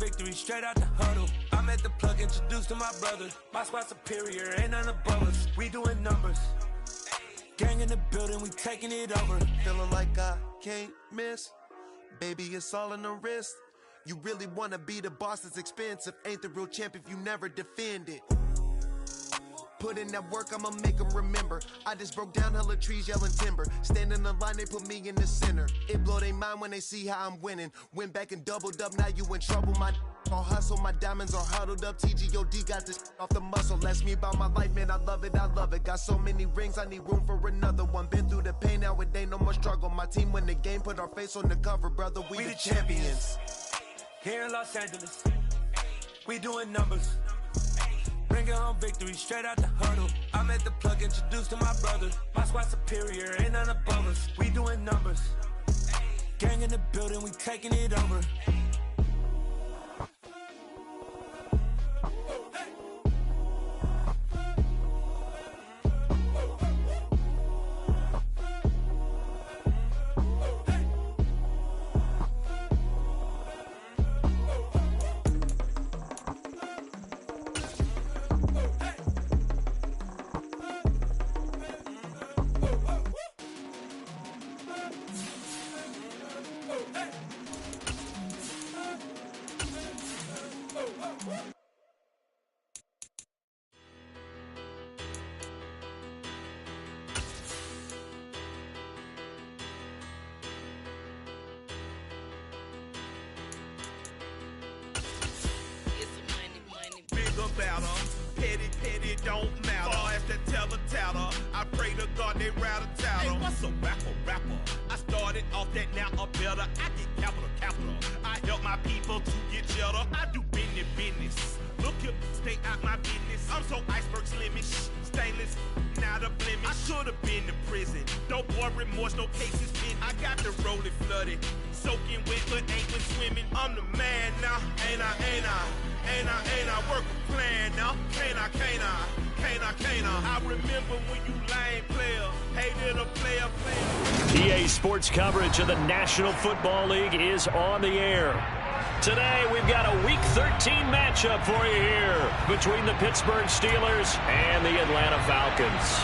victory straight out the huddle. I'm at the plug, introduced to my brother. My squad superior, ain't none above us. We doing numbers. Gang in the building, we taking it over. Feeling like I can't miss. Baby, it's all in the wrist. You really wanna be the boss, it's expensive. Ain't the real champ if you never defend it. Put in that work, I'ma make them remember. I just broke down hella trees, yelling timber. Stand in the line, they put me in the center. It blow they mind when they see how I'm winning. Went back and doubled up, now you in trouble. My all hustle, my diamonds are huddled up. TGOD got this off the muscle. That's me about my life, man, I love it, I love it. Got so many rings, I need room for another one. Been through the pain, now it ain't no more struggle. My team win the game, put our face on the cover, brother, we the champions. Here in Los Angeles, we doing numbers. Bringing home victory straight out the huddle. I'm at the plug, introduced to my brother. My squad superior, ain't none above us. We doing numbers. Gang in the building, we taking it over. About 'em. Petty, don't matter. Far as the teller, I pray to God they rattle tattle. Hey, what's a rapper? I started off that, now I'm better. I get capital. I help my people to get cheddar. I do business. Look here, stay out my business. I'm so iceberg slimish, stainless, not a blemish. I should've been to prison. No more remorse, no cases in. I got the rolling flooded, soaking wet, but ain't been swimming. I'm the man now, ain't I? Work a plan now, can't I? I remember when you lame player, hated a player. EA Sports coverage of the National Football League is on the air. Today, we've got a Week 13 matchup for you here between the Pittsburgh Steelers and the Atlanta Falcons.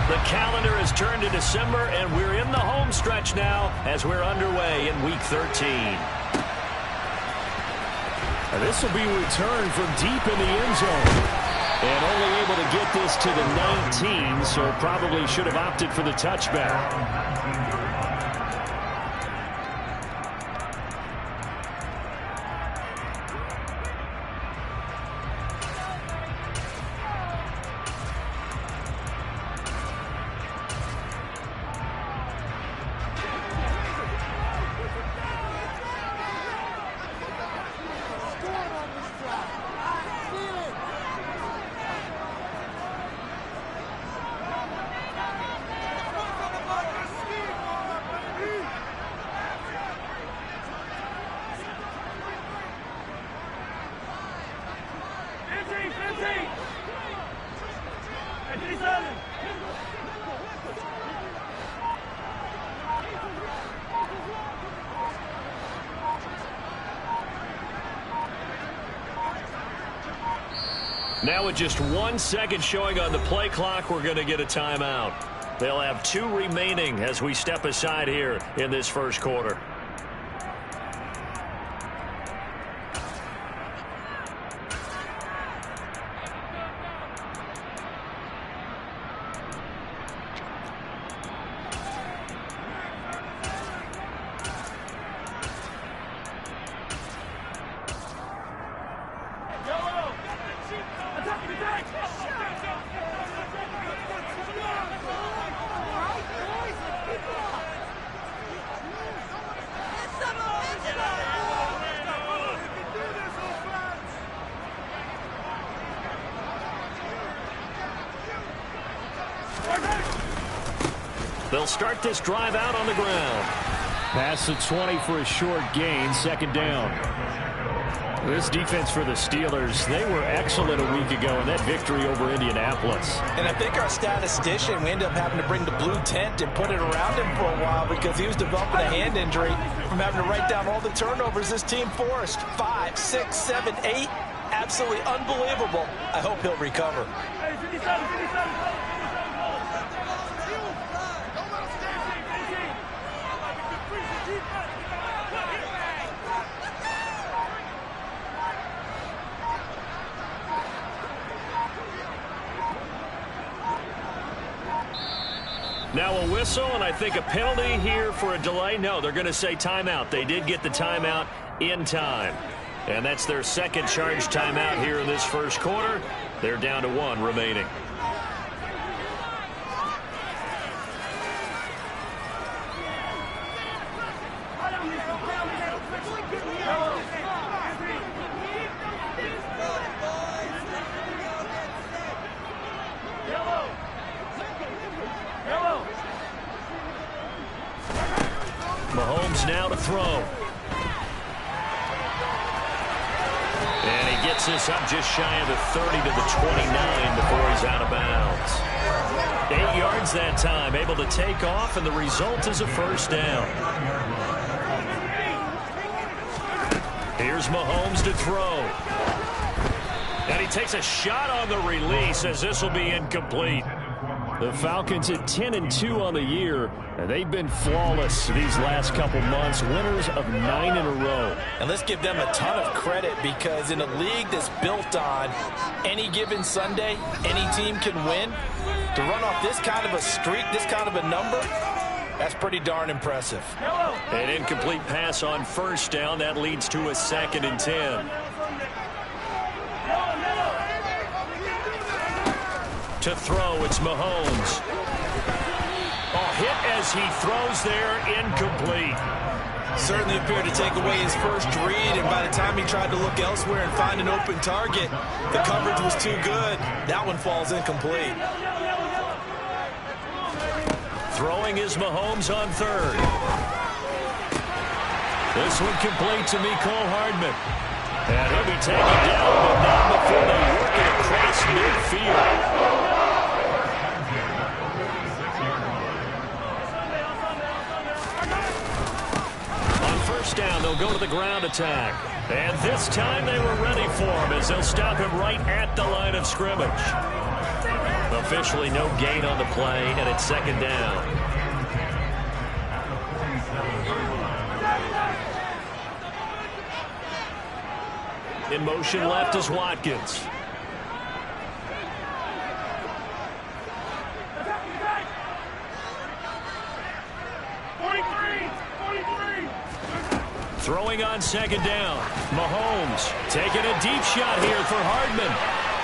The calendar has turned to December, and we're in the home stretch now as we're underway in Week 13. And this will be returned from deep in the end zone. And only able to get this to the 19, so probably should have opted for the touchback. Now with just 1 second showing on the play clock, we're going to get a timeout. They'll have 2 remaining as we step aside here in this first quarter. They'll start this drive out on the ground. Pass the 20 for a short gain, second down. This defense for the Steelers, they were excellent a week ago in that victory over Indianapolis. And I think our statistician, we ended up having to bring the blue tent and put it around him for a while because he was developing a hand injury from having to write down all the turnovers this team forced. 5, 6, 7, 8. Absolutely unbelievable. I hope he'll recover. Now a whistle, and I think a penalty here for a delay. No, they're going to say timeout. They did get the timeout in time. And that's their second charge timeout here in this first quarter. They're down to 1 remaining. Mahomes now to throw. And he gets this up just shy of the 30 to the 29 before he's out of bounds. 8 yards that time, able to take off, and the result is a first down. Here's Mahomes to throw. And he takes a shot on the release as this will be incomplete. The Falcons at 10-2 on the year, and they've been flawless these last couple months, winners of 9 in a row. And let's give them a ton of credit because in a league that's built on any given Sunday, any team can win. To run off this kind of a streak, this kind of a number, that's pretty darn impressive. An incomplete pass on first down. That leads to a 2nd and 10. To throw, it's Mahomes. Oh, hit as he throws there, incomplete. Certainly appeared to take away his first read, and by the time he tried to look elsewhere and find an open target, the coverage was too good. That one falls incomplete. Throwing is Mahomes on 3rd. This one complete to Mecole Hardman. And he'll be taken down, but not before they work it across midfield. Down, they'll go to the ground attack. And this time they were ready for him as they'll stop him right at the line of scrimmage. Officially no gain on the play, and it's 2nd down. In motion left is Watkins. Throwing on 2nd down. Mahomes taking a deep shot here for Hardman.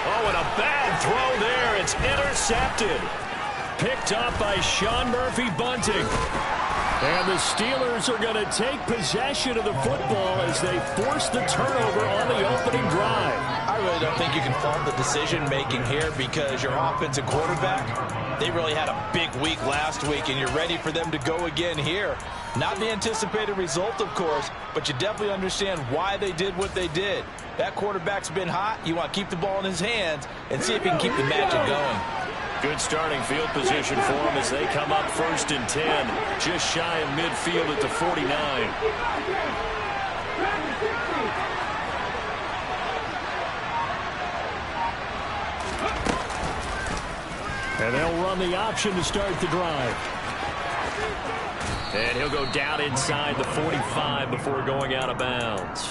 Oh, and a bad throw there. It's intercepted. Picked up by Sean Murphy-Bunting. And the Steelers are going to take possession of the football as they force the turnover on the opening drive. I really don't think you can fault the decision-making here because your offensive quarterback, they really had a big week last week, and you're ready for them to go again here. Not the anticipated result, of course, but you definitely understand why they did what they did. That quarterback's been hot. You want to keep the ball in his hands and see if he can keep the magic going. Good starting field position for them as they come up 1st and 10, just shy of midfield at the 49. And they'll run the option to start the drive. And he'll go down inside the 45 before going out of bounds.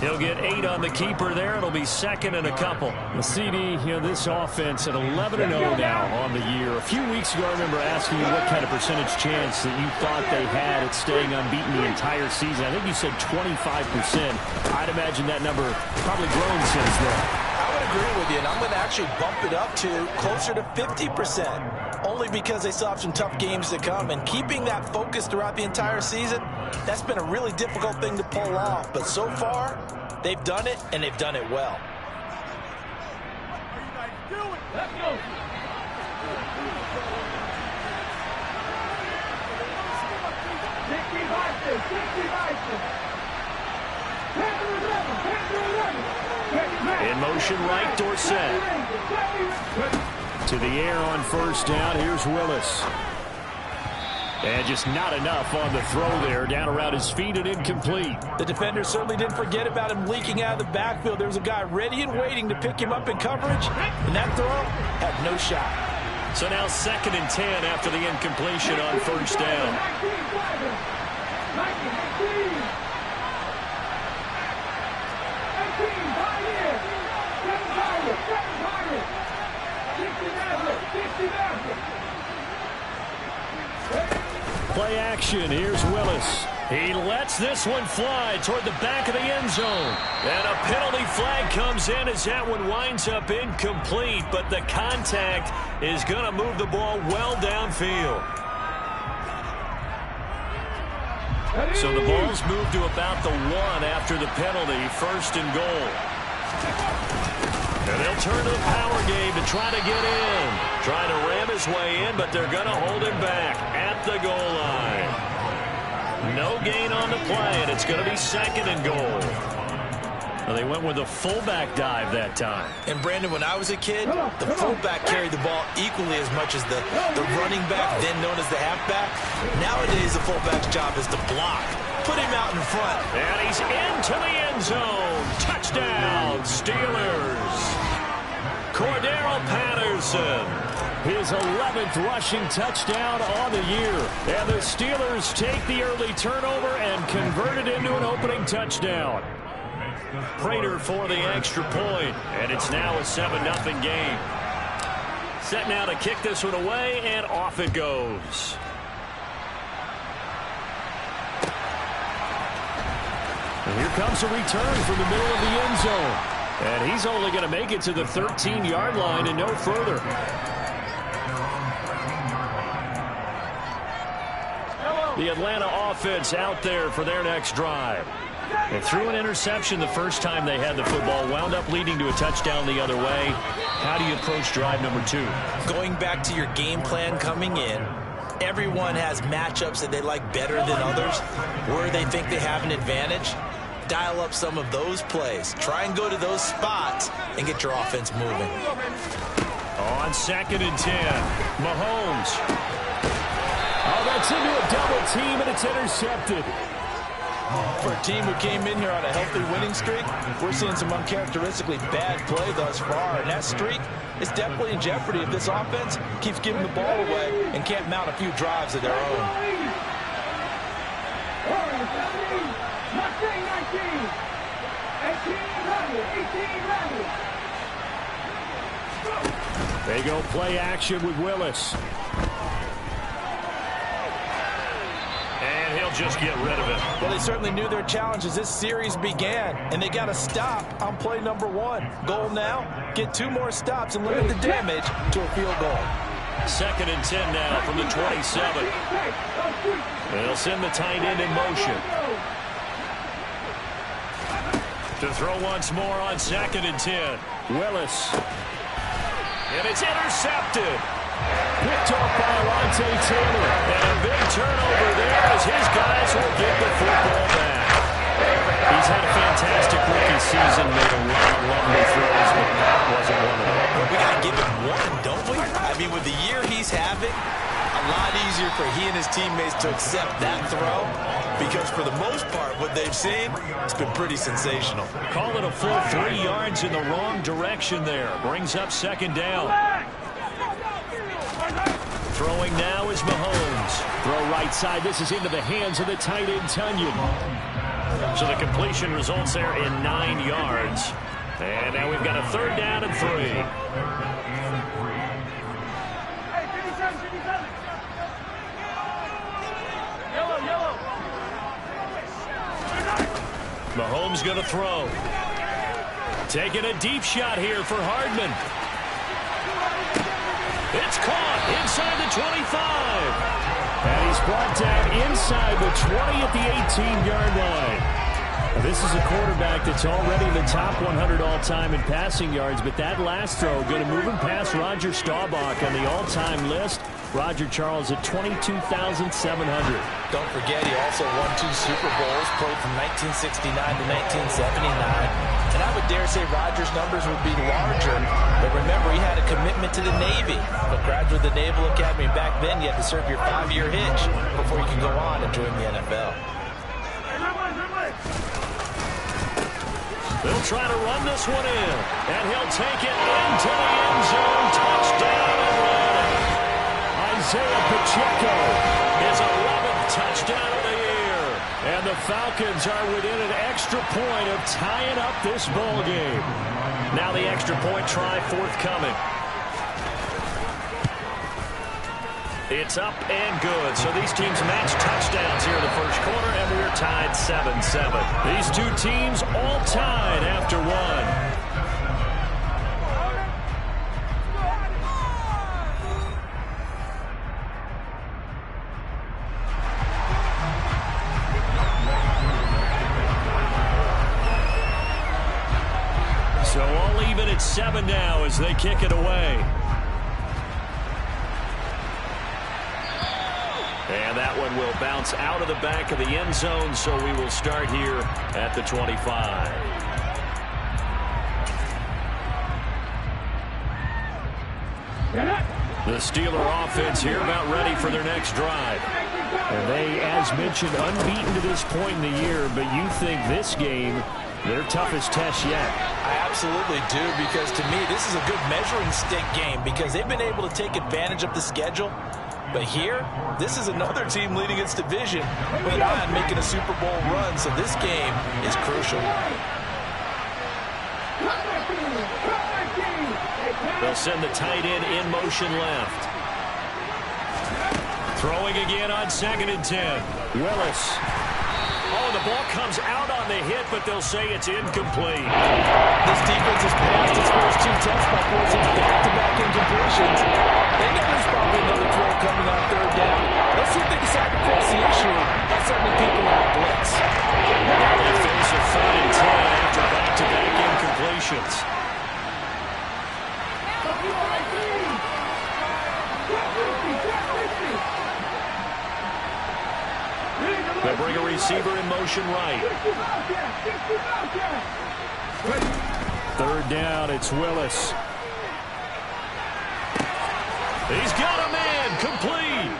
He'll get 8 on the keeper there. It'll be 2nd and a couple. The CD, this offense at 11-0 now on the year. A few weeks ago, I remember asking you what kind of percentage chance that you thought they had at staying unbeaten the entire season. I think you said 25%. I'd imagine that number probably grown since then. I would agree with you, and I'm going to actually bump it up to closer to 50%, only because they still have some tough games to come. And keeping that focus throughout the entire season, that's been a really difficult thing to pull off. But so far, they've done it, and they've done it well. Let's go. In motion right, Dorsett. To the air on first down. Here's Willis. And just not enough on the throw there. Down around his feet and incomplete. The defender certainly didn't forget about him leaking out of the backfield. There was a guy ready and waiting to pick him up in coverage. And that throw had no shot. So now 2nd and 10 after the incompletion on first down. Play action. Here's Willis. He lets this one fly toward the back of the end zone. And a penalty flag comes in as that one winds up incomplete. But the contact is going to move the ball well downfield. So the ball's moved to about the 1 after the penalty. 1st and goal. And they'll turn to the power game to try to get in. Trying to ram his way in, but they're going to hold him back at the goal line. No gain on the play, and it's going to be 2nd and goal. Well, they went with a fullback dive that time. And, Brandon, when I was a kid, the fullback carried the ball equally as much as the running back, then known as the halfback. Nowadays, the fullback's job is to block. Put him out in front. And he's into the end zone. Touchdown, Steelers. Cordero Patterson. His 11th rushing touchdown on the year. And the Steelers take the early turnover and convert it into an opening touchdown. Prater for the extra point. And it's now a 7-0 game. Set now to kick this one away, and off it goes. And here comes a return from the middle of the end zone. And he's only going to make it to the 13-yard line and no further. The Atlanta offense out there for their next drive. They threw an interception the first time they had the football, wound up leading to a touchdown the other way. How do you approach drive number 2? Going back to your game plan coming in, everyone has matchups that they like better than others, where they think they have an advantage. Dial up some of those plays. Try and go to those spots and get your offense moving. On 2nd and 10, Mahomes. Oh, that's into a double team, and it's intercepted. For a team who came in here on a healthy winning streak, we're seeing some uncharacteristically bad play thus far. And that streak is definitely in jeopardy if this offense keeps giving the ball away and can't mount a few drives of their own. They go play action with Willis. And he'll just get rid of it. Well, they certainly knew their challenge as this series began, and they got to stop on play number 1. Goal now, get 2 more stops and limit the damage to a field goal. 2nd and 10 now from the 27. They'll send the tight end in motion. To throw once more on 2nd and 10. Willis. And it's intercepted. Picked off by Alontae Taylor. And a big turnover there as his guys will get the football back. He's had a fantastic rookie season. Made a lot of lovely throws, but that wasn't one of them. We got to give him one, don't we? I mean, with the year he's having, a lot easier for he and his teammates to accept that throw, because for the most part, what they've seen, it's been pretty sensational. Call it a full 3 yards in the wrong direction there. Brings up 2nd down. Throwing now is Mahomes. Throw right side. This is into the hands of the tight end, Tunyon. So the completion results there in 9 yards. And now we've got a 3rd down and 3. Mahomes going to throw. Taking a deep shot here for Hardman. It's caught inside the 25. And he's brought down inside the 20 at the 18-yard line. This is a quarterback that's already in the top 100 all-time in passing yards, but that last throw going to move him past Roger Staubach on the all-time list. Roger Charles at 22,700. Don't forget, he also won 2 Super Bowls, played from 1969 to 1979. And I would dare say Rodgers' numbers would be larger. But remember, he had a commitment to the Navy. A graduate of the Naval Academy. Back then, you had to serve your 5-year hitch before you could go on and join the NFL. They'll try to run this one in. And he'll take it into the end zone. Touchdown, Atlanta. Isaiah Pacheco, his 11th touchdown of the year. And the Falcons are within an extra point of tying up this ball game. Now the extra point try forthcoming. It's up and good. So these teams match touchdowns here in the first quarter, and we're tied 7-7. These two teams all tied after one. So all even at 7 now as they kick it away. And that one will bounce out of the back of the end zone, so we will start here at the 25. The Steeler offense here about ready for their next drive. And they, as mentioned, unbeaten to this point in the year, but you think this game their toughest test yet? I absolutely do, because to me, this is a good measuring stick game because they've been able to take advantage of the schedule. But here, this is another team leading its division with an eye on making a Super Bowl run, so this game is crucial. They'll send the tight end in motion left. Throwing again on 2nd and 10. Willis. Oh, the ball comes out on the hit, but they'll say it's incomplete. This defense has passed its first 2 tests by forcing back-to-back incompletions. They know there's probably another throw coming on 3rd down. Let's see if they decide to press the issue by sending people on a blitz. Now they face a 3rd and 10 after back-to-back incompletions. They bring a receiver in motion right. 3rd down, it's Willis. He's got a man, complete.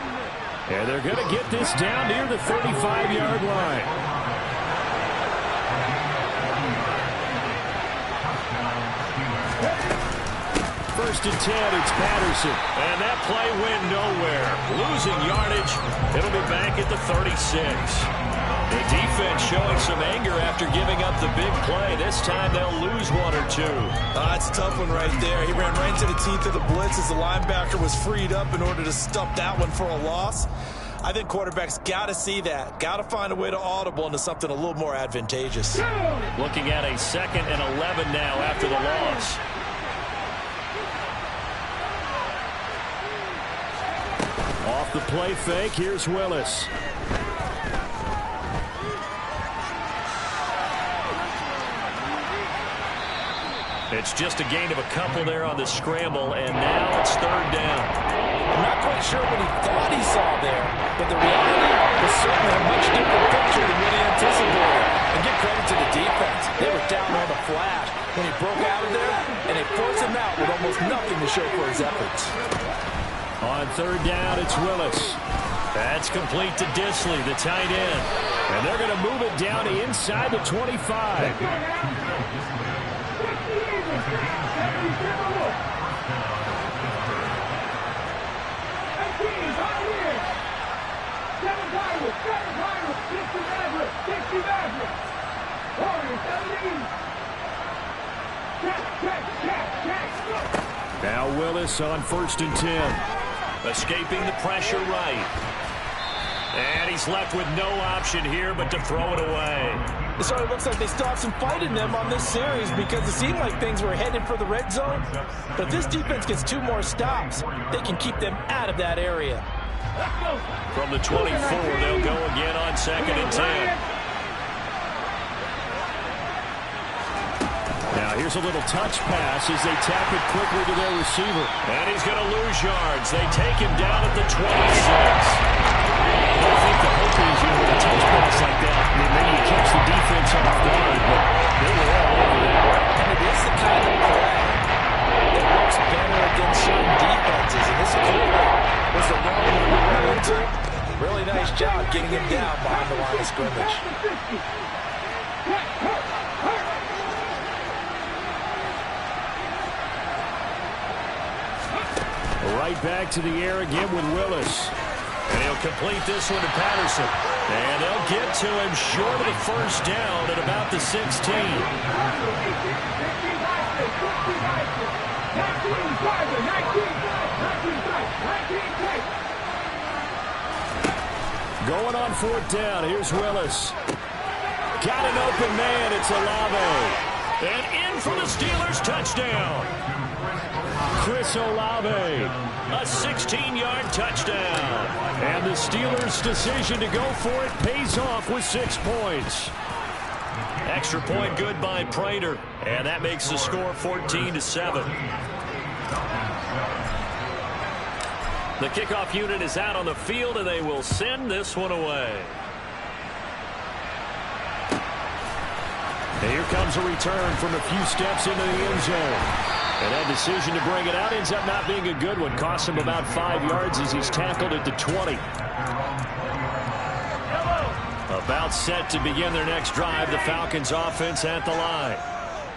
And they're going to get this down near the 35-yard line. First and 10, it's Patterson. And that play went nowhere. Losing yardage. It'll be back at the 36. The defense showing some anger after giving up the big play. This time they'll lose 1 or 2. That's a tough one right there. He ran right into the teeth of the blitz as the linebacker was freed up in order to stop that one for a loss. I think quarterbacks got to see that. Got to find a way to audible into something a little more advantageous. Looking at a 2nd and 11 now after the loss. Off the play fake, here's Willis. It's just a gain of a couple there on the scramble, and now it's 3rd down. I'm not quite sure what he thought he saw there, but the reality was certainly a much different picture than what he anticipated. And give credit to the defense. They were down on the flash when he broke out of there, and they forced him out with almost nothing to show for his efforts. On 3rd down, it's Willis. That's complete to Disley, the tight end. And they're going to move it down to inside the 25. Now Willis on 1st and 10. Escaping the pressure right. And he's left with no option here but to throw it away. It sort of looks like they still have some fight in them on this series because it seemed like things were headed for the red zone. But if this defense gets 2 more stops, they can keep them out of that area. From the 24, they'll go again on 2nd and 10. Now here's a little touch pass as they tap it quickly to their receiver. And he's going to lose yards. They take him down at the 26. I think the hope is going to touch the line of scrimmage. Right back to the air again with Willis. And he'll complete this one to Patterson. And they'll get to him short of the first down at about the 16. Going on fourth down. Here's Willis. Got an open man. It's Olave. And in for the Steelers touchdown. Chris Olave. A 16-yard touchdown. And the Steelers' decision to go for it pays off with 6 points. Extra point good by Prater. And that makes the score 14-7. The kickoff unit is out on the field, and they will send this one away. And here comes a return from a few steps into the end zone. And that decision to bring it out ends up not being a good one. Costs him about 5 yards as he's tackled at the 20. About set to begin their next drive, the Falcons offense at the line.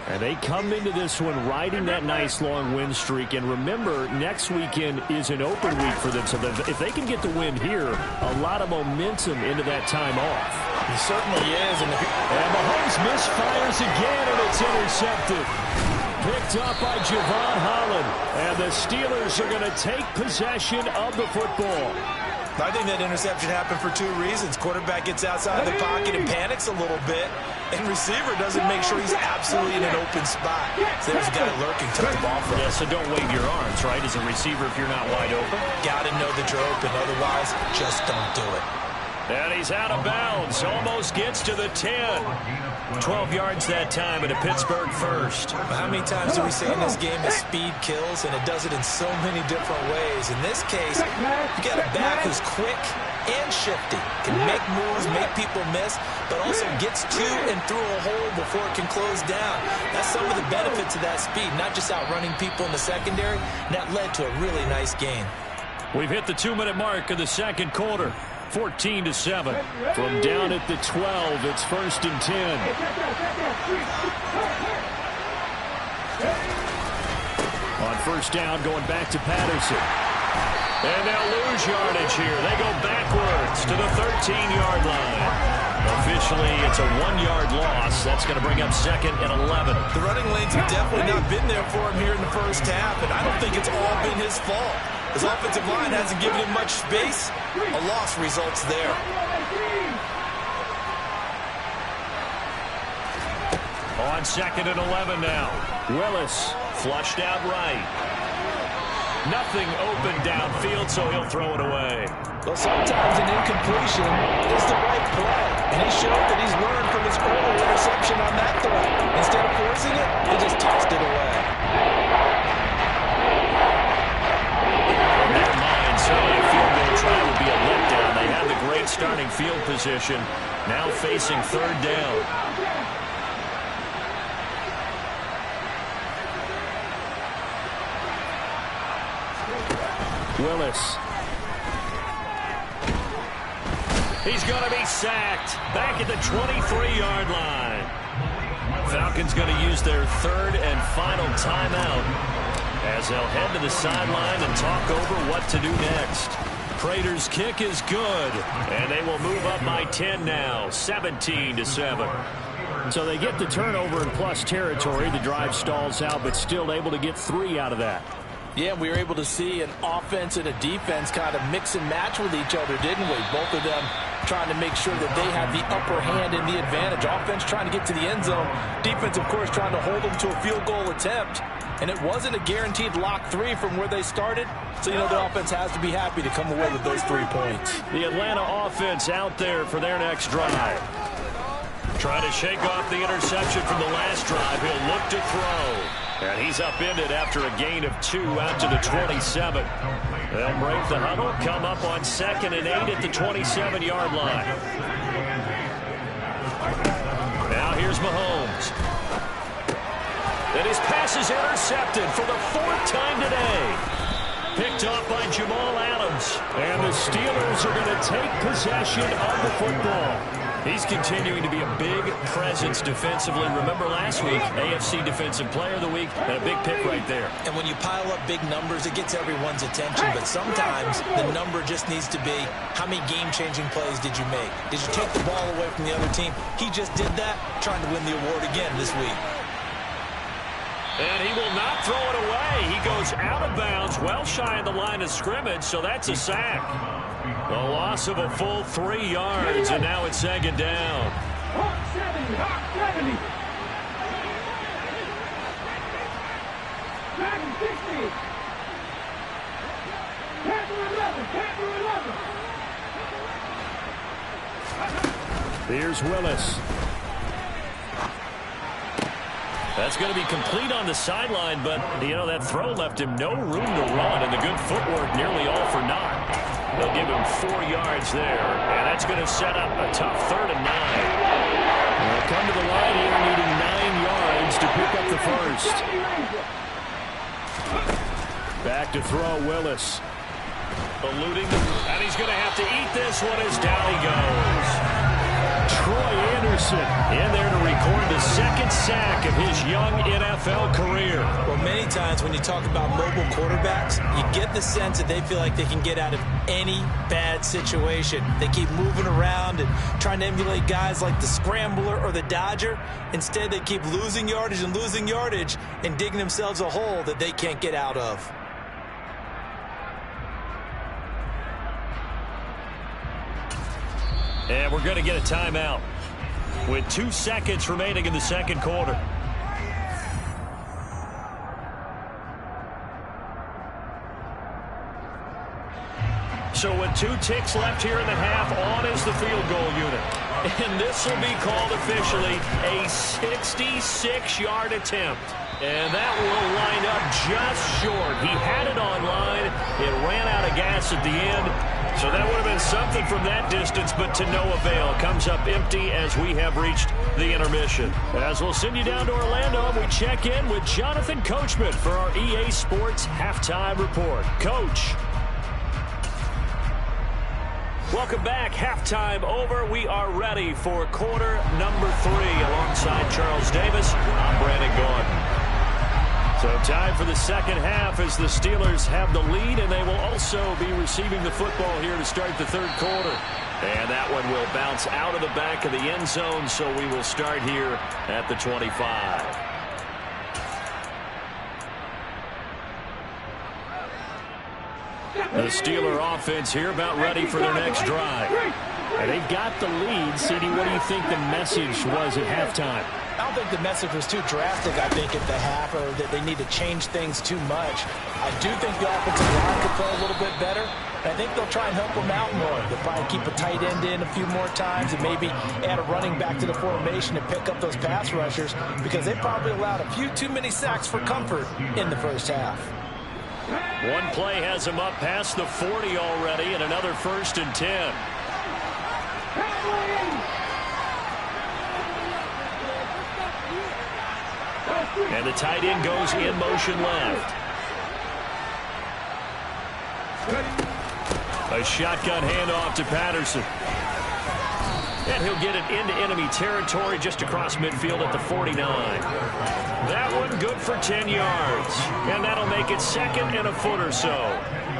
And they come into this one riding that nice long win streak. And remember, next weekend is an open week for them. So if they can get the win here, a lot of momentum into that time off. He certainly is. And Mahomes misfires again, and it's intercepted. Picked up by Javon Holland. And the Steelers are going to take possession of the football. I think that interception happened for 2 reasons. Quarterback gets outside the pocket and panics a little bit, and receiver doesn't make sure he's absolutely in an open spot. So there's a guy lurking, took the ball from him. Yeah, so don't wave your arms, right, as a receiver if you're not wide open. Got to know that you're open, otherwise just don't do it. And he's out of bounds, almost gets to the 10. 12 yards that time and a Pittsburgh first. How many times do we say in this game that speed kills, and it does it in so many different ways? In this case, you got a back who's quick and shifty, can make moves, make people miss, but also gets to and through a hole before it can close down. That's some of the benefits of that speed, not just outrunning people in the secondary, and that led to a really nice gain. We've hit the 2-minute mark of the second quarter. 14-7. From down at the 12, it's 1st and 10. On first down, going back to Patterson. And they'll lose yardage here. They go backwards to the 13-yard line. Officially, it's a 1-yard loss. That's going to bring up 2nd and 11. The running lanes have definitely not been there for him here in the first half, and I don't think it's all been his fault. His offensive line hasn't given him much space. A loss results there. On 2nd and 11 now. Willis flushed out right. Nothing open downfield, so he'll throw it away. Well, sometimes an incompletion is the right play. And he showed that he's learned from his earlier interception on that throw. Instead of forcing it, he just tossed it away. Certainly a field goal try would be a letdown. They had the great starting field position. Now facing 3rd down. Willis. He's going to be sacked. Back at the 23-yard line. Falcons going to use their 3rd and final timeout as they'll head to the sideline and talk over what to do next. Prater's kick is good, and they will move up by 10 now, 17-7. So they get the turnover in plus territory. The drive stalls out, but still able to get 3 out of that. Yeah, we were able to see an offense and a defense kind of mix and match with each other, didn't we? Both of them trying to make sure that they have the upper hand and the advantage. Offense trying to get to the end zone. Defense, of course, trying to hold them to a field goal attempt. And it wasn't a guaranteed lock 3 from where they started. So, you know, the offense has to be happy to come away with those 3 points. The Atlanta offense out there for their next drive. Trying to shake off the interception from the last drive. He'll look to throw. And he's upended after a gain of 2 out to the 27. They'll break the huddle, come up on 2nd and 8 at the 27-yard line. Now here's Mahomes. And his pass is intercepted for the 4th time today. picked off by Jamal Adams. And the Steelers are going to take possession of the football. He's continuing to be a big presence defensively. Remember last week, AFC Defensive Player of the Week, and a big pick right there. And when you pile up big numbers, it gets everyone's attention. But sometimes the number just needs to be, how many game-changing plays did you make? Did you take the ball away from the other team? He just did that, trying to win the award again this week. And he will not throw it away. He goes out of bounds, well shy of the line of scrimmage, so that's a sack. The loss of a full 3 yards, and now it's second down. Hawk 70, Hawk 70. Dragon 60. Panther 11, Panther 11. Here's Willis. That's going to be complete on the sideline, but, you know, that throw left him no room to run, and the good footwork nearly all for naught. They'll give him 4 yards there, and that's going to set up a tough 3rd and 9. They'll come to the line here needing 9 yards to pick up the first. Back to throw, Willis. Eluding, and he's going to have to eat this one as down he goes. Troy Anderson in there to record the 2nd sack of his young NFL career. Well, many times when you talk about mobile quarterbacks, you get the sense that they feel like they can get out of any bad situation. They keep moving around and trying to emulate guys like the Scrambler or the Dodger. Instead, they keep losing yardage and digging themselves a hole that they can't get out of. And we're going to get a timeout with 2 seconds remaining in the second quarter. So with 2 ticks left here in the half, on is the field goal unit. And this will be called officially a 66-yard attempt. And that will line up just short. He had it on line. It ran out of gas at the end. So that would have been something from that distance, but to no avail. Comes up empty as we have reached the intermission. As we'll send you down to Orlando, we check in with Jonathan Coachman for our EA Sports Halftime Report. Coach. Welcome back. Halftime over. We are ready for quarter number 3. Alongside Charles Davis, I'm Brandon Gordon. So time for the second half as the Steelers have the lead, and they will also be receiving the football here to start the third quarter. And that one will bounce out of the back of the end zone, so we will start here at the 25. The Steeler offense here about ready for their next drive. And they've got the lead. CD, what do you think the message was at halftime? I don't think the message was too drastic, I think, at the half, or that they need to change things too much. I do think the offensive line could play a little bit better, and I think they'll try and help them out more. They'll probably keep a tight end in a few more times and maybe add a running back to the formation and pick up those pass rushers, because they probably allowed a few too many sacks for comfort in the first half. One play has him up past the 40 already, and another 1st and 10. And the tight end goes in motion left. A shotgun handoff to Patterson. And he'll get it into enemy territory just across midfield at the 49. That one good for 10 yards. And that'll make it 2nd and a foot or so.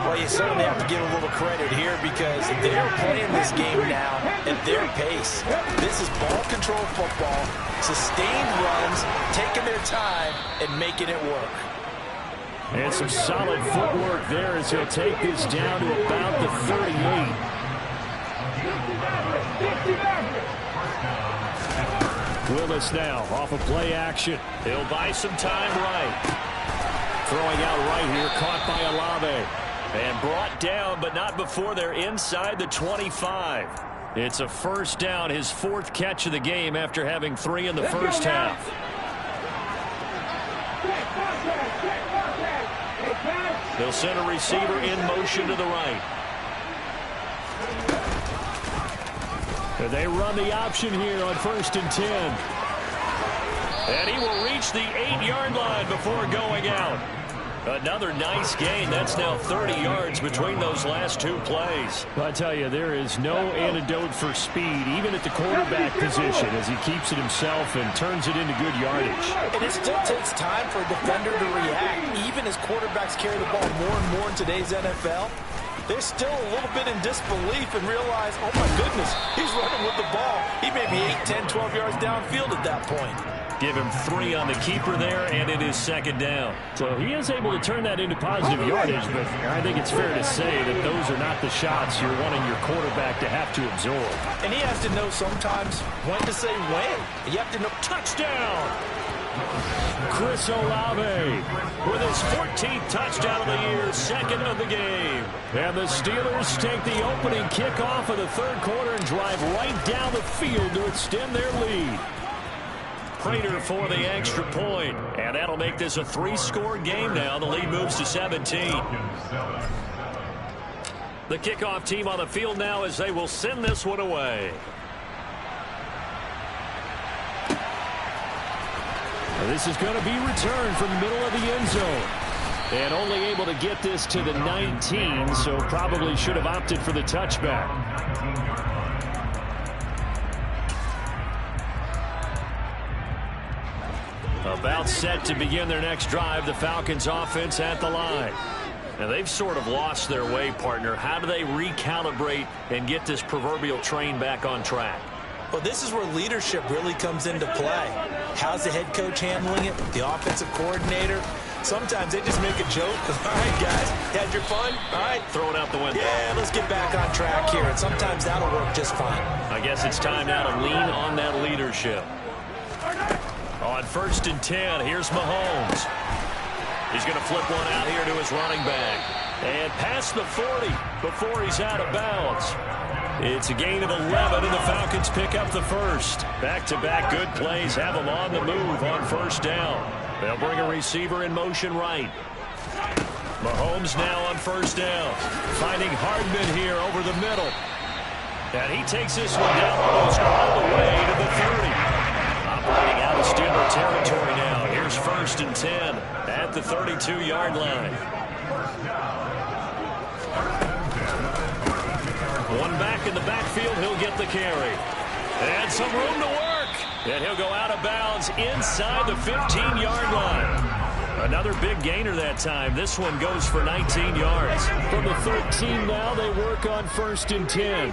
Well, you certainly have to give a little credit here, because they're playing this game now at their pace. This is ball control football, sustained runs, taking their time and making it work. And some solid footwork there as he'll take this down to about the 38. Willis now off of play action. He'll buy some time right. Throwing out right here, caught by Olave. And brought down, but not before they're inside the 25. It's a first down, his 4th catch of the game after having 3 in the first half. They'll send a receiver in motion to the right. And they run the option here on 1st and 10. And he will reach the 8-yard line before going out. Another nice gain. That's now 30 yards between those last two plays. I tell you, there is no antidote for speed, even at the quarterback position, as he keeps it himself and turns it into good yardage. And it still takes time for a defender to react. Even as quarterbacks carry the ball more and more in today's NFL, they're still a little bit in disbelief and realize, oh my goodness, he's running with the ball. He may be 8, 10, 12 yards downfield at that point. Give him 3 on the keeper there, and it is second down. So he is able to turn that into positive yardage, but I think it's fair to say that those are not the shots you're wanting your quarterback to have to absorb. And he has to know sometimes when to say when. You have to know. Touchdown! Chris Olave with his 14th touchdown of the year, second of the game. And the Steelers take the opening kickoff of the third quarter and drive right down the field to extend their lead. Prater for the extra point, and that'll make this a 3-score game now. The lead moves to 17. The kickoff team on the field now as they will send this one away. This is going to be returned from the middle of the end zone. And only able to get this to the 19, so probably should have opted for the touchback. About set to begin their next drive, the Falcons offense at the line. Now they've sort of lost their way, partner. How do they recalibrate and get this proverbial train back on track? Well, this is where leadership really comes into play. How's the head coach handling it? The offensive coordinator? Sometimes they just make a joke. All right, guys, had your fun? All right. Throw it out the window. Yeah, let's get back on track here. And sometimes that'll work just fine. I guess it's time now to lean on that leadership. On 1st and 10, here's Mahomes. He's going to flip one out here to his running back. And past the 40 before he's out of bounds. It's a gain of 11, and the Falcons pick up the first. Back-to-back good plays have them on the move on 1st down. They'll bring a receiver in motion right. Mahomes now on 1st down. Finding Hardman here over the middle. And he takes this one down almost all the way to the 30. Operating out of Steeler territory now. Here's 1st and 10 at the 32-yard line. One back in the backfield, he'll get the carry. And some room to work. And he'll go out of bounds inside the 15-yard line. Another big gainer that time. This one goes for 19 yards. From the 13 now, they work on 1st and 10.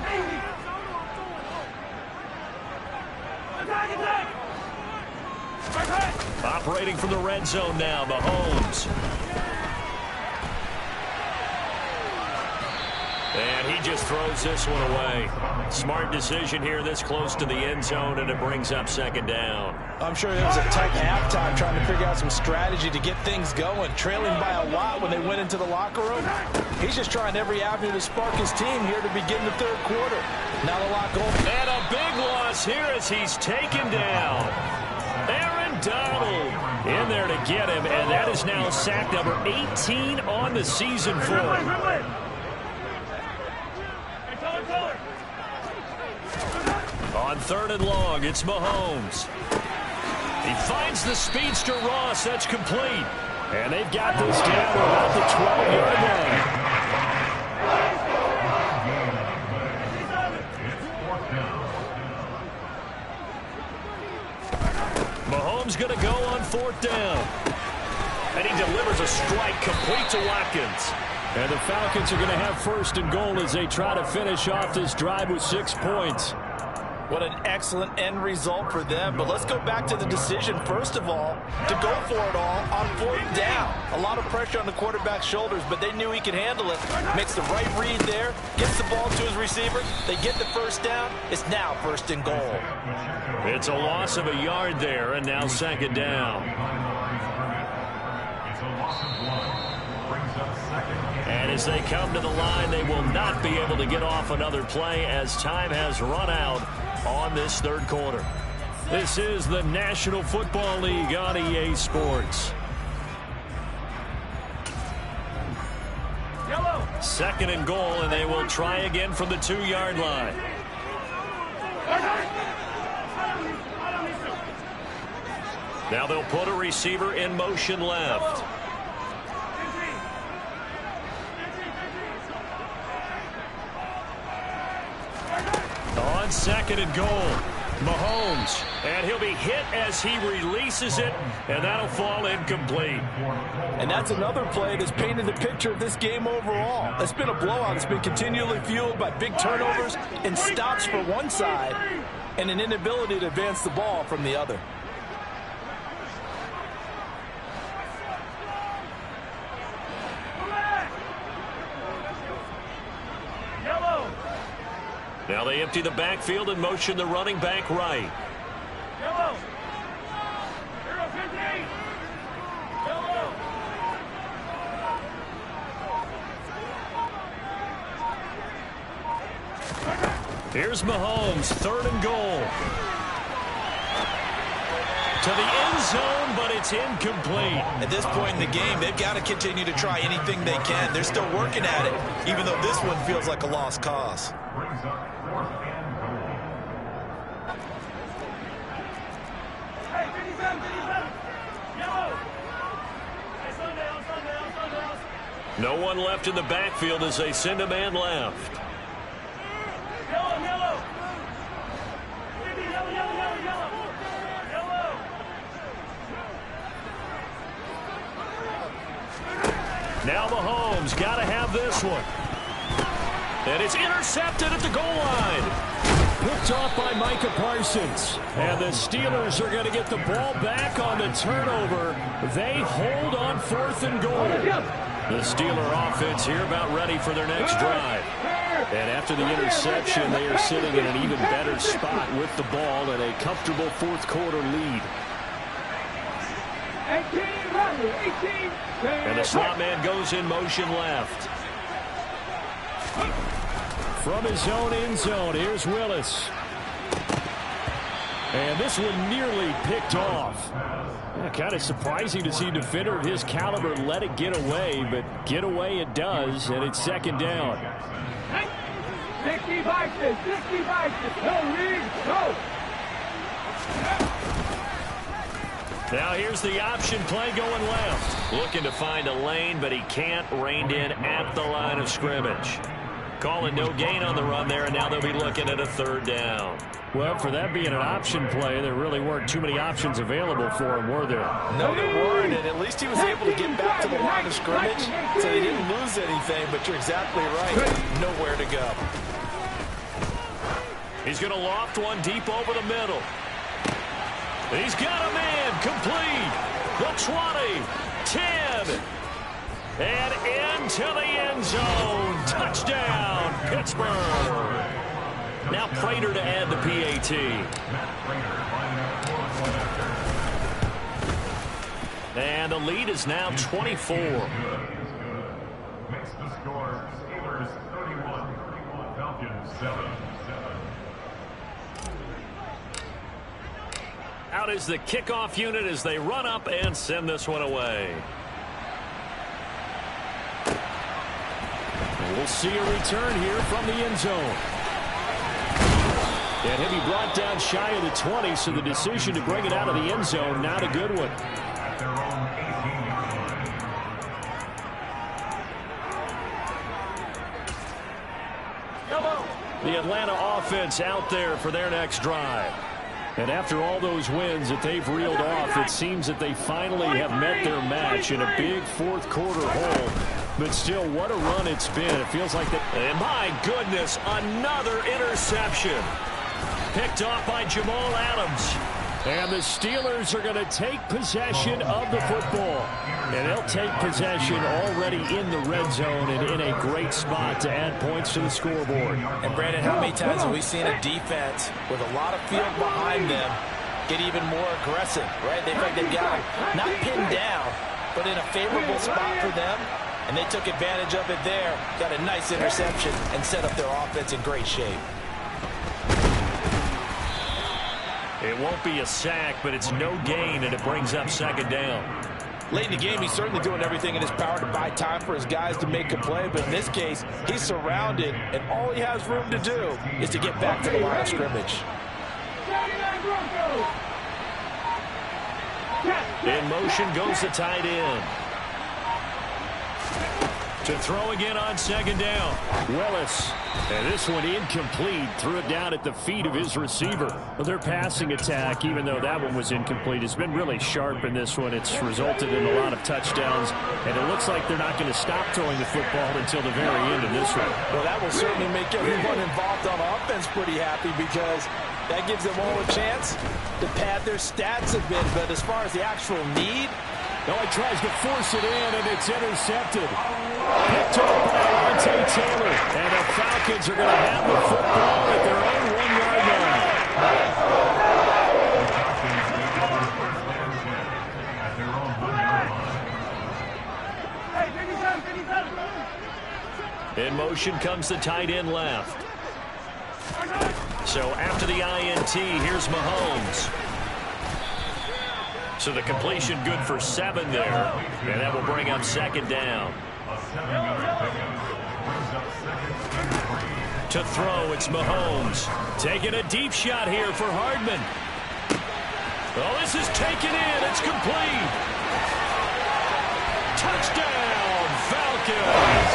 Operating from the red zone now, Mahomes. And he just throws this one away. Smart decision here this close to the end zone, and it brings up 2nd down. I'm sure it was a tight halftime trying to figure out some strategy to get things going. Trailing by a lot when they went into the locker room. He's just trying every avenue to spark his team here to begin the third quarter. Now the lock goal. And a big loss here as he's taken down. Aaron Donald in there to get him, and that is now sack number 18 on the season for him. On 3rd and long, it's Mahomes. He finds the speedster Ross. That's complete. And they've got this down about the 12-yard line. Mahomes going to go on 4th down. And he delivers a strike complete to Watkins. And the Falcons are going to have 1st and goal as they try to finish off this drive with 6 points. What an excellent end result for them. But let's go back to the decision, first of all, to go for it all on 4th down. A lot of pressure on the quarterback's shoulders, but they knew he could handle it. Makes the right read there, gets the ball to his receiver. They get the 1st down. It's now 1st and goal. It's a loss of a yard there, and now 2nd down. And as they come to the line, they will not be able to get off another play as time has run out on this third quarter. This is the National Football League on EA Sports. 2nd and goal, and they will try again from the 2-yard line. Now they'll put a receiver in motion left. 2nd and goal. Mahomes, and he'll be hit as he releases it, and that'll fall incomplete. And that's another play that's painted the picture of this game overall. It's been a blowout. It's been continually fueled by big turnovers and stops for one side and an inability to advance the ball from the other. Now they empty the backfield and motion the running back right. Yellow. 0-15. Yellow. Here's Mahomes, 3rd and goal. To the end zone, but it's incomplete. At this point in the game, they've got to continue to try anything they can. They're still working at it, even though this one feels like a lost cause. No one left in the backfield as they send a man left. Yellow. Now Mahomes got to have this one. And it's intercepted at the goal line. Picked off by Micah Parsons. And the Steelers are going to get the ball back on the turnover. They hold on 4th and goal. The Steeler offense here about ready for their next drive. And after the interception, they are sitting in an even better spot with the ball and a comfortable 4th quarter lead. 18. And the slot man goes in motion left. From his own end zone, here's Willis. And this one nearly picked off. Yeah, kind of surprising to see a defender of his caliber let it get away, but get away it does, and it's 2nd down. 65. No lead. Go. Now here's the option play going left. Looking to find a lane, but he can't. Reined in at the line of scrimmage. Calling no gain on the run there, and now they'll be looking at a 3rd down. Well, for that being an option play, there really weren't too many options available for him, were there? No, there weren't, and at least he was able to get back to the line of scrimmage, so he didn't lose anything, but you're exactly right. Nowhere to go. He's going to loft one deep over the middle. He's got a man complete. The 20, 10, and into the end zone. Touchdown, Pittsburgh. Now Prater to add the PAT. And the lead is now 24. Makes the score Steelers 31, Falcons 7. Out is the kickoff unit as they run up and send this one away. We'll see a return here from the end zone. And he'll be brought down shy of the 20, so the decision to bring it out of the end zone, not a good one. At their own 18-yard line. The Atlanta offense out there for their next drive. And after all those wins that they've reeled off, it seems that they finally have met their match in a big 4th quarter hole. But still, what a run it's been. It feels like that. And my goodness, another interception. Picked off by Jamal Adams. And the Steelers are going to take possession of the football. And they'll take possession already in the red zone and in a great spot to add points to the scoreboard. And Brandon, how many times have we seen a defense with a lot of field behind them get even more aggressive, right? They've got them not pinned down, but in a favorable spot for them. And they took advantage of it there, got a nice interception, and set up their offense in great shape. It won't be a sack, but it's no gain, and it brings up 2nd down. Late in the game, he's certainly doing everything in his power to buy time for his guys to make a play, but in this case, he's surrounded, and all he has room to do is to get back to the line of scrimmage. In motion goes the tight end. To throw again on second down. Willis. And this one incomplete. Threw it down at the feet of his receiver. Well, their passing attack, even though that one was incomplete, has been really sharp in this one. It's resulted in a lot of touchdowns. And it looks like they're not going to stop throwing the football until the very end of this one. Well, that will certainly make everyone involved on offense pretty happy because that gives them all a chance to pad their stats a bit. But as far as the actual need, no, he tries to force it in, and it's intercepted. Picked off by Alontae Taylor. And the Falcons are going to have the football at their own 1 yard line. In motion comes the tight end left. So after the INT, here's Mahomes. So the completion good for 7 there. And that will bring up second down. To throw, it's Mahomes. Taking a deep shot here for Hardman. Oh, this is taken in. It's complete. Touchdown, Falcons.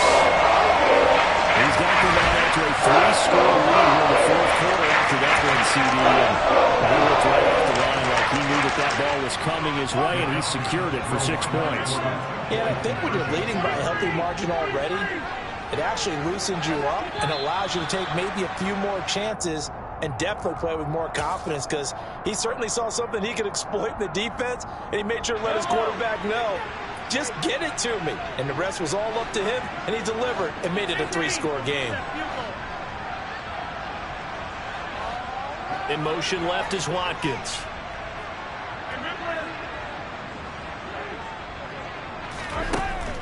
He's got them down after a 3-score lead in the fourth quarter after that one, CD. And he looked right off the line like he knew that ball was coming his way, and he secured it for 6 points. Yeah, I think when you're leading by a healthy margin already, it actually loosens you up and allows you to take maybe a few more chances and definitely play with more confidence because he certainly saw something he could exploit in the defense, and he made sure to let his quarterback know, just get it to me. And the rest was all up to him, and he delivered and made it a 3-score game. In motion left is Watkins.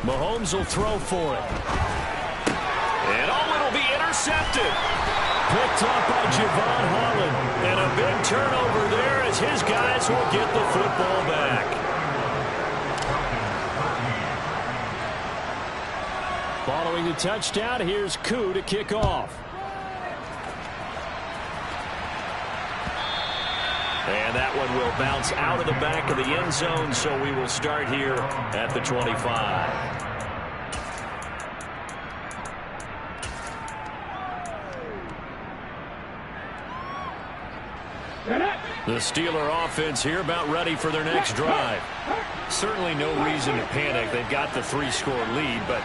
Mahomes will throw for it. And it'll be intercepted. Picked up by Javon Holland. And a big turnover there as his guys will get the football back. Following the touchdown, here's Koo to kick off. And that one will bounce out of the back of the end zone, so we will start here at the 25. The Steeler offense here about ready for their next drive. Certainly no reason to panic. They've got the 3-score lead, but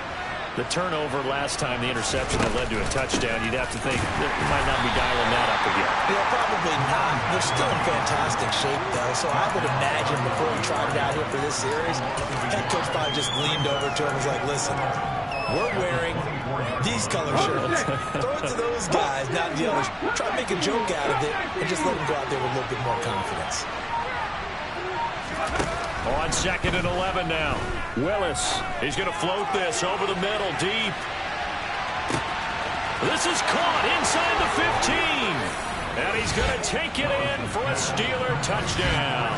the turnover last time, the interception that led to a touchdown, you'd have to think they might not be dialing that up again. Yeah, probably not. They're still in fantastic shape, though, so I would imagine before he tried it out here for this series, head coach probably just leaned over to him and was like, listen, we're wearing these color shirts. Throw it to those guys, not the others. Try to make a joke out of it and just let them go out there with a little bit more confidence. On 2nd and 11 now. Willis, he's going to float this over the middle, deep. This is caught inside the 15. And he's going to take it in for a Steeler touchdown.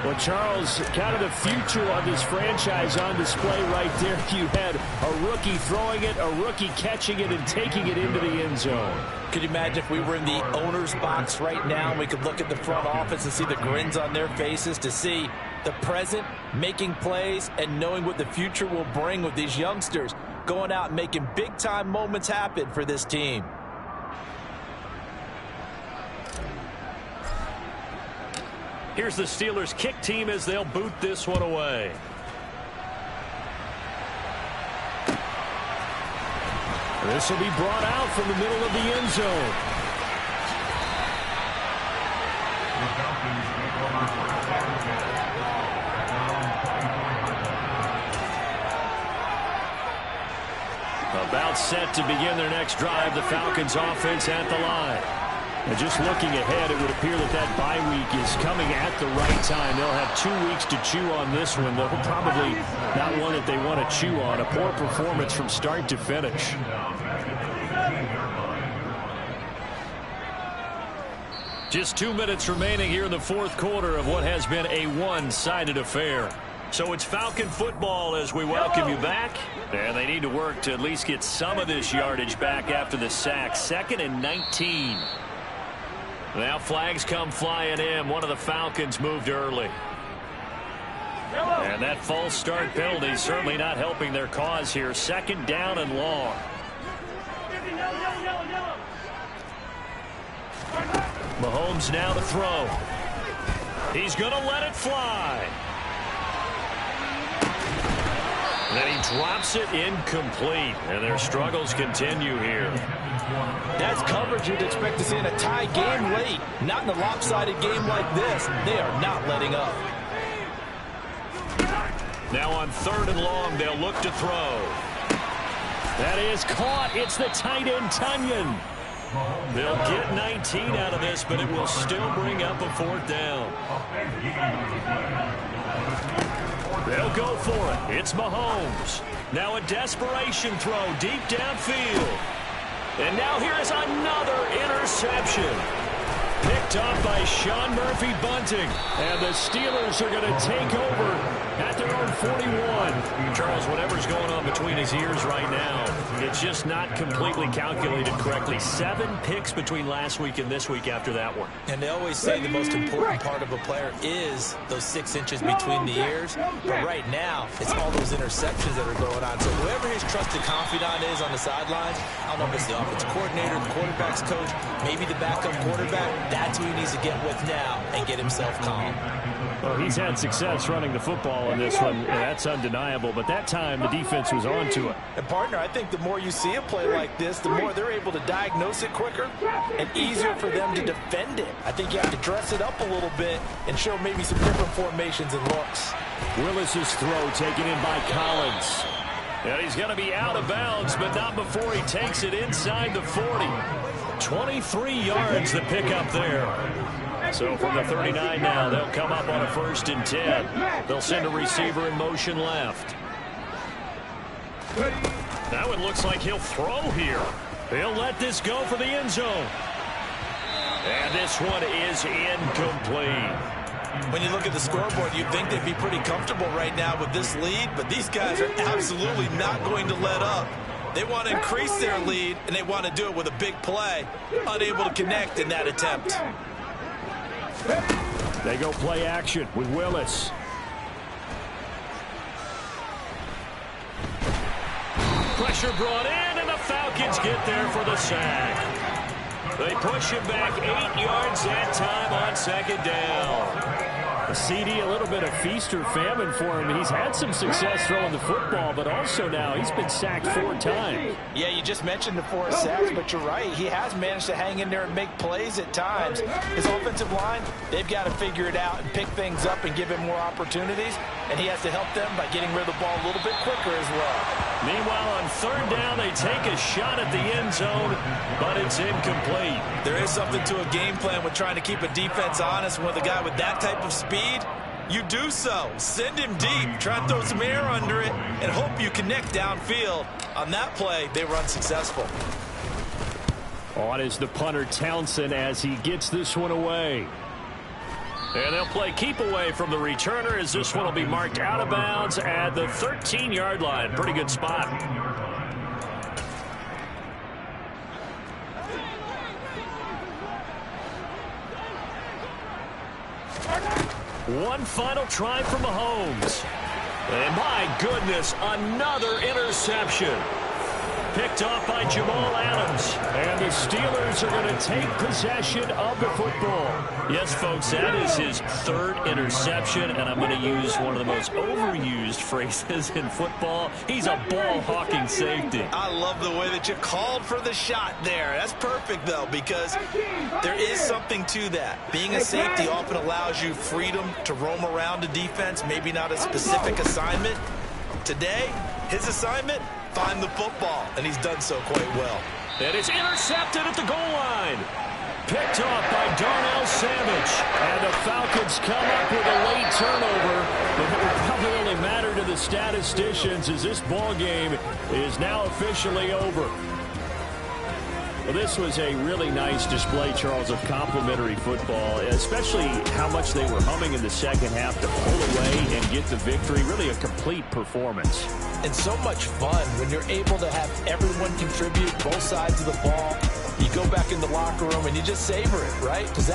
Well, Charles, kind of the future of this franchise on display right there. You had a rookie throwing it, a rookie catching it, and taking it into the end zone. Could you imagine if we were in the owner's box right now and we could look at the front office and see the grins on their faces, to see the present making plays and knowing what the future will bring with these youngsters going out and making big-time moments happen for this team. Here's the Steelers' kick team as they'll boot this one away. This will be brought out from the middle of the end zone. About set to begin their next drive, the Falcons offense at the line. And just looking ahead, it would appear that bye week is coming at the right time. They'll have 2 weeks to chew on this one, though probably not one that they want to chew on. A poor performance from start to finish. Just 2 minutes remaining here in the fourth quarter of what has been a one-sided affair. So it's Falcon football as we welcome you back. And they need to work to at least get some of this yardage back after the sack. 2nd and 19. Now flags come flying in. One of the Falcons moved early. And that false start penalty certainly not helping their cause here. 2nd down and long. Mahomes now to throw. He's going to let it fly. Then he drops it incomplete. And their struggles continue here. That's coverage you'd expect to see in a tie game late. Not in a lopsided game like this. They are not letting up. Now on 3rd and long, they'll look to throw. That is caught. It's the tight end, Tunyon. They'll get 19 out of this, but it will still bring up a 4th down. They'll go for it. It's Mahomes. Now a desperation throw deep downfield. And now here is another interception. Picked up by Sean Murphy Bunting. And the Steelers are going to take over at their own 41. Charles, whatever's going on between his ears right now, it's just not completely calculated correctly. 7 picks between last week and this week after that one. And they always say the most important part of a player is those 6 inches between the ears. But right now, it's all those interceptions that are going on. So whoever his trusted confidant is on the sidelines, I don't know if it's the offensive coordinator, the quarterback's coach, maybe the backup quarterback, that's who he needs to get with now and get himself calm. Well, he's had success running the football in this one, and that's undeniable. But that time, the defense was on to it. And, partner, I think the more you see a play like this, the more they're able to diagnose it quicker and easier for them to defend it. I think you have to dress it up a little bit and show maybe some different formations and looks. Willis's throw taken in by Collins. And he's going to be out of bounds, but not before he takes it inside the 40. 23 yards the pickup there. So from the 39 now, they'll come up on a 1st and 10. They'll send a receiver in motion left. Now it looks like he'll throw here. He'll let this go for the end zone. And this one is incomplete. When you look at the scoreboard, you'd think they'd be pretty comfortable right now with this lead, but these guys are absolutely not going to let up. They want to increase their lead, and they want to do it with a big play. Unable to connect in that attempt. They go play action with Willis. Pressure brought in, and the Falcons get there for the sack. They push him back 8 yards that time on 2nd down. A CD, a little bit of feast or famine for him. He's had some success throwing the football, but also now he's been sacked 4 times. Yeah, you just mentioned the 4 sacks, but you're right. He has managed to hang in there and make plays at times. His offensive line, they've got to figure it out and pick things up and give him more opportunities, and he has to help them by getting rid of the ball a little bit quicker as well. Meanwhile, on 3rd down, they take a shot at the end zone, but it's incomplete. There is something to a game plan with trying to keep a defense honest. With a guy with that type of speed, you do so. Send him deep, try and throw some air under it, and hope you connect downfield. On that play, they were unsuccessful. On is the punter, Townsend, as he gets this one away. And they'll play keep away from the returner as this one will be marked out of bounds at the 13-yard line. Pretty good spot. One final try for Mahomes. And my goodness, another interception. Picked off by Jamal Adams. And the Steelers are going to take possession of the football. Yes, folks, that is his 3rd interception, and I'm going to use one of the most overused phrases in football. He's a ball-hawking safety. I love the way that you called for the shot there. That's perfect, though, because there is something to that. Being a safety often allows you freedom to roam around a defense, maybe not a specific assignment. Today, his assignment, find the football, and he's done so quite well. And it's intercepted at the goal line. Picked off by Darnell Savage. And the Falcons come up with a late turnover, but it will probably only matter to the statisticians as this ball game is now officially over. Well, this was a really nice display, Charles, of complimentary football, especially how much they were humming in the second half to pull away and get the victory. Really a complete performance. And so much fun when you're able to have everyone contribute both sides of the ball. You go back in the locker room and you just savor it, right? Because that's